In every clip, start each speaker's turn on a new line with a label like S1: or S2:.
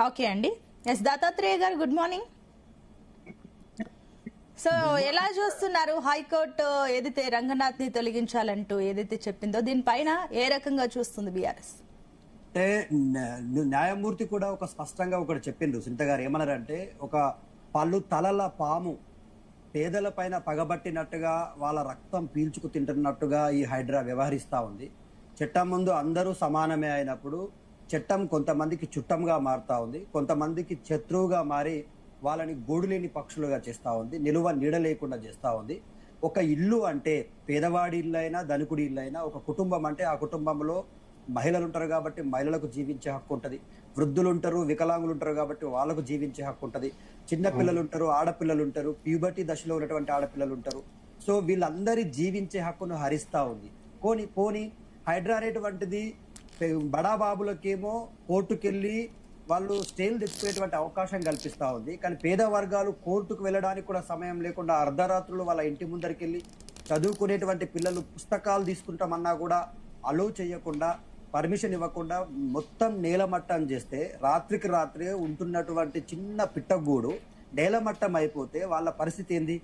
S1: Okay అండి. Yes Dattatreya గారు, good morning. So ఎలా చూస్తున్నారు హైకోర్టు ఏదైతే రంగనాథ్ ని తొలగించాలంటూ ఏదైతే చెప్పిందో దీనిపైన ఏ రకంగా చూస్తుంది బీఆర్ఎస్?
S2: అంటే న్యాయమూర్తి కూడా ఒక స్పష్టంగా ఒకటి చెప్పిండ్రు. సునీత గారు ఏమన్నారంటే, ఒక పళ్ళు తలల పాము పేదల పైన పగబట్టినట్టుగా వాళ్ళ రక్తం పీల్చుకు తింటున్నట్టుగా ఈ హైడ్రా వ్యవహరిస్తా ఉంది. చట్టం ముందు అందరూ సమానమే అయినప్పుడు చట్టం కొంతమందికి చుట్టంగా మారుతా ఉంది, కొంతమందికి శత్రువుగా మారి వాళ్ళని గూడులేని పక్షులుగా చేస్తా ఉంది, నిలువ నీడ లేకుండా చేస్తా ఉంది. ఒక ఇల్లు అంటే పేదవాడి ఇల్లు అయినా ధనికుడి ఇల్లు అయినా, ఒక కుటుంబం అంటే ఆ కుటుంబంలో మహిళలు ఉంటారు కాబట్టి మహిళలకు జీవించే హక్కు ఉంటుంది, వృద్ధులు ఉంటారు, వికలాంగులు ఉంటారు కాబట్టి వాళ్ళకు జీవించే హక్కు ఉంటుంది, చిన్న పిల్లలు ఉంటారు, ఆడపిల్లలు ఉంటారు, ప్యూబర్టీ దశలో ఉన్నటువంటి ఆడపిల్లలు ఉంటారు. సో వీళ్ళందరి జీవించే హక్కును హరిస్తా ఉంది. పోని హైడ్రా అనేటువంటిది బడాబాబులకేమో కోర్టుకెళ్ళి వాళ్ళు స్టేలు తెచ్చుకునేటువంటి అవకాశం కల్పిస్తా ఉంది. కానీ పేద వర్గాలు కోర్టుకు వెళ్ళడానికి కూడా సమయం లేకుండా అర్ధరాత్రులు వాళ్ళ ఇంటి ముందరికి వెళ్ళి చదువుకునేటువంటి పిల్లలు పుస్తకాలు తీసుకుంటామన్నా కూడా అలో చేయకుండా, పర్మిషన్ ఇవ్వకుండా మొత్తం నేలమట్టం చేస్తే, రాత్రికి రాత్రి ఉంటున్నటువంటి చిన్న పిట్టగూడు నేలమట్టం అయిపోతే వాళ్ళ పరిస్థితి ఏంది?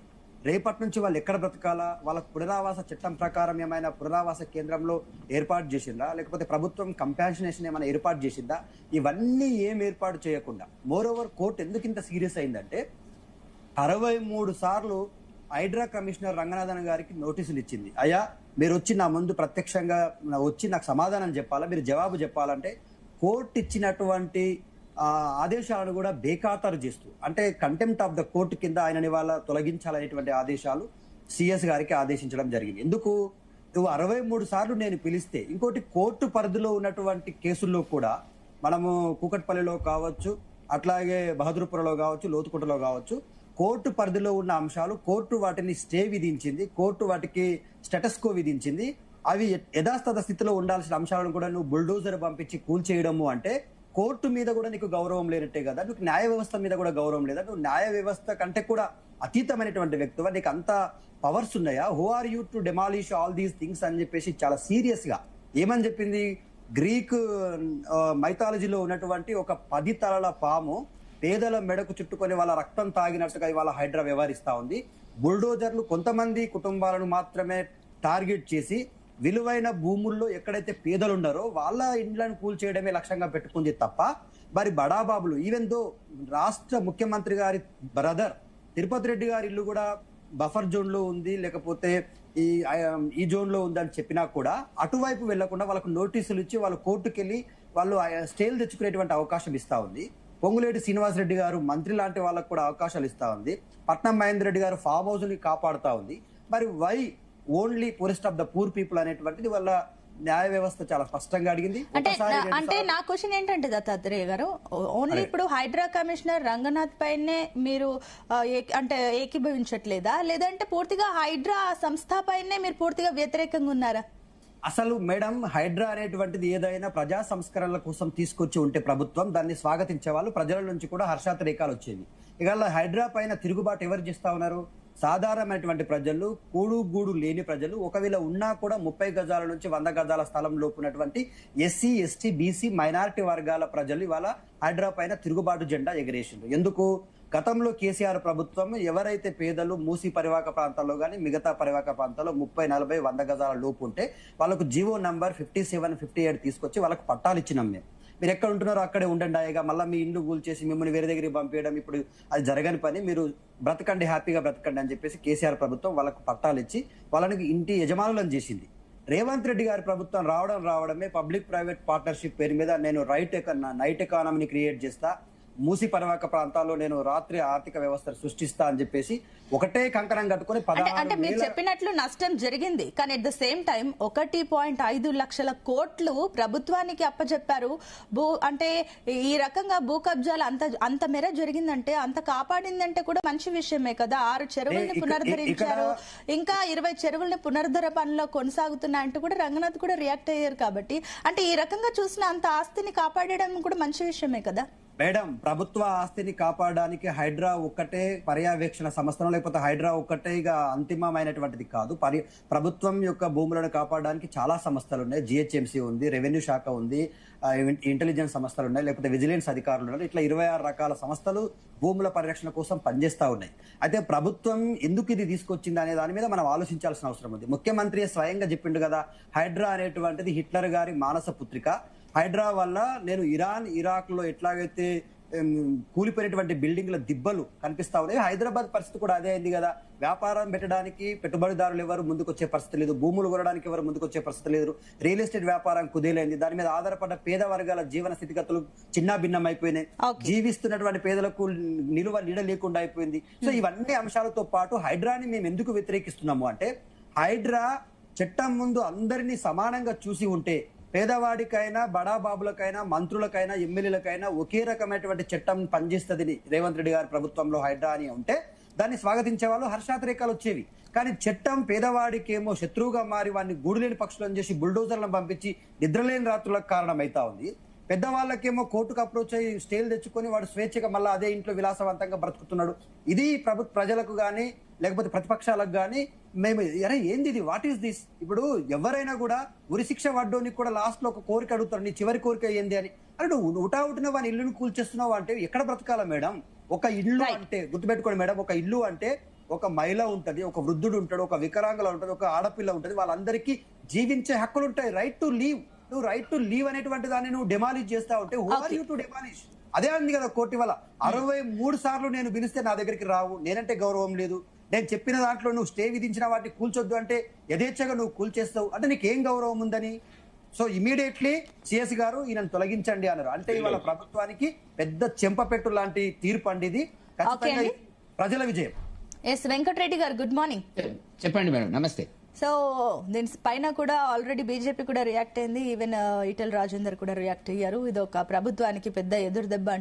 S2: రేపటి నుంచి వాళ్ళు ఎక్కడ బ్రతకాలా? వాళ్ళకు పునరావాస చట్టం ప్రకారం ఏమైనా పునరావాస కేంద్రంలో ఏర్పాటు చేసిందా, లేకపోతే ప్రభుత్వం కంపాన్సేషన్ ఏమైనా ఏర్పాటు చేసిందా? ఇవన్నీ ఏం ఏర్పాటు చేయకుండా, మోరోవర్ కోర్టు ఎందుకు ఇంత సీరియస్ అయిందంటే 63 సార్లు హైడ్రా కమిషనర్ రంగనాథన్ గారికి నోటీసులు ఇచ్చింది. అయ్యా మీరు వచ్చి నా ముందు ప్రత్యక్షంగా వచ్చి నాకు సమాధానం చెప్పాలా, మీరు జవాబు చెప్పాలంటే కోర్టు ఇచ్చినటువంటి ఆదేశాలను కూడా బేఖాతరు చేస్తూ, అంటే కంటెంప్ట్ ఆఫ్ ద కోర్టు కింద ఆయనని వాళ్ళ తొలగించాలనేటువంటి ఆదేశాలు సిఎస్ గారికి ఆదేశించడం జరిగింది. ఎందుకు? 63 సార్లు నేను పిలిస్తే, ఇంకోటి కోర్టు పరిధిలో ఉన్నటువంటి కేసుల్లో కూడా మనము కూకట్పల్లిలో కావచ్చు, అట్లాగే బహదూర్పురలో కావచ్చు, లోతుకుంటలో కావచ్చు, కోర్టు పరిధిలో ఉన్న అంశాలు కోర్టు వాటిని స్టే విధించింది, కోర్టు వాటికి స్టేటస్ కో విధించింది. అవి యథాస్థిత స్థితిలో ఉండాల్సిన అంశాలను కూడా నువ్వు బుల్డోజర్ పంపించి కూల్చేయడము అంటే కోర్టు మీద కూడా నీకు గౌరవం లేనట్టే కదా, నీకు న్యాయ వ్యవస్థ మీద కూడా గౌరవం లేదా? నువ్వు న్యాయ వ్యవస్థ కంటే కూడా అతీతమైనటువంటి వ్యక్తివా? నీకు అంత పవర్స్ ఉన్నాయా? Who are you to demolish all these things అని చెప్పేసి చాలా సీరియస్ గా ఏమని చెప్పింది? గ్రీక్ మైథాలజీలో ఉన్నటువంటి ఒక 10 తలల పాము పేదల మెడకు చుట్టుకొని వాళ్ళ రక్తం తాగినట్టుగా ఇవాళ హైడ్రా వ్యవహరిస్తా ఉంది. బుల్డోజర్లు కొంతమంది కుటుంబాలను మాత్రమే టార్గెట్ చేసి విలువైన భూముల్లో ఎక్కడైతే పేదలు ఉన్నారో వాళ్ళ ఇండ్లను కూల్చేయడమే లక్ష్యంగా పెట్టుకుంది తప్ప, మరి బడాబాబులు ఈవెన్ దో రాష్ట్ర ముఖ్యమంత్రి గారి బ్రదర్ తిరుపతి రెడ్డి గారి ఇల్లు కూడా బఫర్ జోన్ లో ఉంది, లేకపోతే ఈ జోన్ లో ఉందని చెప్పినా కూడా అటువైపు వెళ్లకుండా వాళ్ళకు నోటీసులు ఇచ్చి వాళ్ళు కోర్టుకెళ్లి వాళ్ళు స్టేలు తెచ్చుకునేటువంటి అవకాశం ఇస్తా ఉంది. పొంగులేటి శ్రీనివాసరెడ్డి గారు మంత్రి లాంటి వాళ్ళకు కూడా అవకాశాలు ఇస్తా ఉంది. పట్నం మహేందర్ రెడ్డి గారు ఫామ్ హౌస్ ని కాపాడుతా ఉంది. మరి why only purest of the poor people అనేటువంటిది వాళ్ళ న్యాయ వ్యవస్థ చాలా స్పష్టంగా అడిగింది.
S1: అంటే నా క్వశ్చన్ ఏంటంటే దత్తాత్రేయ గారు, ఓన్లీ ఇప్పుడు హైడ్రా కమిషనర్ రంగనాథ్ పైనే మీరు అంటే ఏకీభవించట్లేదా, లేదంటే పూర్తిగా హైడ్రా సంస్థ పైనే మీరు పూర్తిగా వ్యతిరేకంగా ఉన్నారా?
S2: అసలు మేడం, హైడ్రా అనేటువంటిది ఏదైనా ప్రజా సంస్కరణల కోసం తీసుకొచ్చి ఉంటే ప్రభుత్వం దాన్ని స్వాగతించే వాళ్ళు, ప్రజల నుంచి కూడా హర్షాతిరేకాలు వచ్చేవి. ఇవాళ హైడ్రా పైన తిరుగుబాటు ఎవరు చేస్తా ఉన్నారు? సాధారణమైనటువంటి ప్రజలు, కూడు గూడు లేని ప్రజలు, ఒకవేళ ఉన్నా కూడా 30 గజాల నుంచి 100 గజాల స్థలం లోపు ఉన్నటువంటి ఎస్సీ, ఎస్టీ, బీసీ, మైనారిటీ వర్గాల ప్రజలు ఇవాళ హైడ్రా పైన తిరుగుబాటు జెండా ఎగరేసిండ్రు. ఎందుకు? గతంలో కేసీఆర్ ప్రభుత్వం ఎవరైతే పేదలు మూసీ పరివాహక ప్రాంతాల్లో కానీ మిగతా పరివాహక ప్రాంతాల్లో 30, 40, 100 గజాల లోపు ఉంటే వాళ్ళకు జీవో నంబర్ 57, 58 తీసుకొచ్చి వాళ్ళకు పట్టాలు ఇచ్చినాం. మీరు ఎక్కడ ఉంటున్నారో అక్కడే ఉండండి, హాయిగా మళ్ళీ మీ ఇండ్లు కూల్చేసి మిమ్మల్ని వేరే దగ్గరికి పంపించడం ఇప్పుడు అది జరగని పని, మీరు బ్రతకండి, హ్యాపీగా బ్రతకండి అని చెప్పేసి కేసీఆర్ ప్రభుత్వం వాళ్ళకు పట్టాలు ఇచ్చి వాళ్ళని ఇంటి యజమానులను చేసింది. రేవంత్ రెడ్డి గారి ప్రభుత్వం రావడమే పబ్లిక్ ప్రైవేట్ పార్ట్నర్షిప్ పేరు మీద నేను నైట్ ఎకానమీని క్రియేట్ చేస్తా, మూసి పరివాహక ప్రాంతాల్లో నేను రాత్రి ఆర్థిక వ్యవస్థను సృష్టిస్తా అని చెప్పేసి ఒకటే కంకణం కట్టుకుని
S1: అంటే మీరు చెప్పినట్లు నష్టం జరిగింది. కానీ అట్ ద సేమ్ టైం 1.5 లక్షల కోట్లు ప్రభుత్వానికి అప్పచెప్పారు. అంటే ఈ రకంగా భూ కబ్జాలు అంత మేర జరిగిందంటే, అంత కాపాడిందంటే కూడా మంచి విషయమే కదా. 6 చెరువుల్ని పునరుద్ధరించారు, ఇంకా 20 చెరువుల్ని పునరుద్ధరణ పనిలో కొనసాగుతున్నాయంటూ కూడా రంగనాథ్ కూడా రియాక్ట్ అయ్యారు. కాబట్టి అంటే ఈ రకంగా చూసిన అంత ఆస్తిని కాపాడడం కూడా మంచి విషయమే కదా.
S2: మేడం, ప్రభుత్వ ఆస్తిని కాపాడడానికి హైడ్రా ఒక్కటే పర్యవేక్షణ సంస్థను, లేకపోతే హైడ్రా ఒక్కటే ఇక అంతిమమైనటువంటిది కాదు. ప్రభుత్వం యొక్క భూములను కాపాడడానికి చాలా సంస్థలు ఉన్నాయి. జిహెచ్ఎంసీ ఉంది, రెవెన్యూ శాఖ ఉంది, ఇంటెలిజెన్స్ సంస్థలు ఉన్నాయి, లేకపోతే విజిలెన్స్ అధికారులు ఉన్నారు. ఇట్లా 26 రకాల సంస్థలు భూముల పరిరక్షణ కోసం పనిచేస్తా ఉన్నాయి. అయితే ప్రభుత్వం ఎందుకు ఇది తీసుకొచ్చింది అనే దాని మీద మనం ఆలోచించాల్సిన అవసరం ఉంది. ముఖ్యమంత్రి స్వయంగా చెప్పిండు కదా, హైడ్రా అనేటువంటిది హిట్లర్ గారి మానస పుత్రిక. హైడ్రా వల్ల నేను ఇరాన్, ఇరాక్ లో ఎట్లాగైతే కూలిపోయినటువంటి బిల్డింగ్ల దిబ్బలు కనిపిస్తా ఉన్నాయి, హైదరాబాద్ పరిస్థితి కూడా అదే అయింది కదా. వ్యాపారం పెట్టడానికి పెట్టుబడిదారులు ఎవరు ముందుకు వచ్చే పరిస్థితి లేదు, భూములు కొనడానికి ఎవరు ముందుకు వచ్చే పరిస్థితి లేదు, రియల్ ఎస్టేట్ వ్యాపారం కుదేలైంది, దాని మీద ఆధారపడ్డ పేద వర్గాల జీవన స్థితిగతులు చిన్న భిన్నం అయిపోయినాయి, జీవిస్తున్నటువంటి పేదలకు నీడ లేకుండా అయిపోయింది. సో ఇవన్నీ అంశాలతో పాటు హైడ్రాని మేము ఎందుకు వ్యతిరేకిస్తున్నాము అంటే, హైడ్రా చట్టం ముందు అందరినీ సమానంగా చూసి ఉంటే పేదవాడికైనా, బడాబాబులకైనా, మంత్రులకైనా, ఎమ్మెల్యేలకైనా ఒకే రకమైనటువంటి చట్టం పనిచేస్తుంది రేవంత్ రెడ్డి గారి ప్రభుత్వంలో హైడ్రా అని ఉంటే దాన్ని స్వాగతించే వాళ్ళు, హర్షాతిరేకాలు వచ్చేవి. కానీ చట్టం పేదవాడికేమో శత్రువుగా మారి వాడిని గూడులేని పక్షులను చేసి బుల్డోజర్లను పంపించి నిద్రలేని రాత్రులకు కారణమైతా ఉంది. పెద్దవాళ్ళకేమో కోర్టుకు అప్రోచ్ అయ్యి స్టేలు తెచ్చుకొని వాడు స్వేచ్ఛగా మళ్ళీ అదే ఇంట్లో విలాసవంతంగా బ్రతుకుతున్నాడు. ఇది ప్రజలకు కానీ లేకపోతే ప్రతిపక్షాలకు కానీ మేము అరే ఏంది ఇది, వాట్ ఈస్ దిస్? ఇప్పుడు ఎవరైనా కూడా ఉరిశిక్ష పడ్డోనికి కూడా లాస్ట్ లో ఒక కోరిక అడుగుతారు, నీ చివరి కోరిక ఏంది అని. అంటే నువ్వు ఉటావుటిన వాని ఇల్లుని కూల్చేస్తున్నావు అంటే ఎక్కడ బ్రతకాలా మేడం? ఒక ఇల్లు అంటే గుర్తుపెట్టుకోండి మేడం, ఒక ఇల్లు అంటే ఒక మహిళ ఉంటది, ఒక వృద్ధుడు ఉంటాడు, ఒక వికలాంగుల ఉంటది, ఒక ఆడపిల్ల ఉంటది, వాళ్ళందరికీ జీవించే హక్కులు ఉంటాయి. Right to live. నువ్వు రైట్ టు లీవ్ అనేటువంటి దాన్ని నువ్వు డెమాలిష్ చేస్తా ఉంటే who are you to demolish? అదే అంది కదా కోర్టు వల్ల 63 సార్లు నేను పిలిస్తే నా దగ్గరికి రావు, నేనంటే గౌరవం లేదు, నేను చెప్పిన దాంట్లో నువ్వు స్టే విధించిన వాటిని కూల్చొద్దు అంటే యథేచ్ఛగా నువ్వు కూల్చేస్తావు అంటే నీకేం గౌరవం ఉందని. సో ఇమీడియట్లీ సిఎస్ గారు ఈయన తొలగించండి అన్నారు. అంటే ఇవాళ ప్రభుత్వానికి పెద్ద చెంపపెట్టు లాంటి తీర్పు అండి ఇది. ఖచ్చితంగా ప్రజల విజయం.
S1: ఎస్ వెంకటరెడ్డి గారు, గుడ్ మార్నింగ్.
S3: చెప్పండి మేడం, నమస్తే.
S1: సో దీని పైన కూడా ఆల్రెడీ బీజేపీ కూడా రియాక్ట్ అయింది, ఈవెన్ ఈటెల రాజేందర్ కూడా రియాక్ట్ అయ్యారు. ఇది ఒక ప్రభుత్వానికి పెద్ద ఎదురు దెబ్బ అంటూ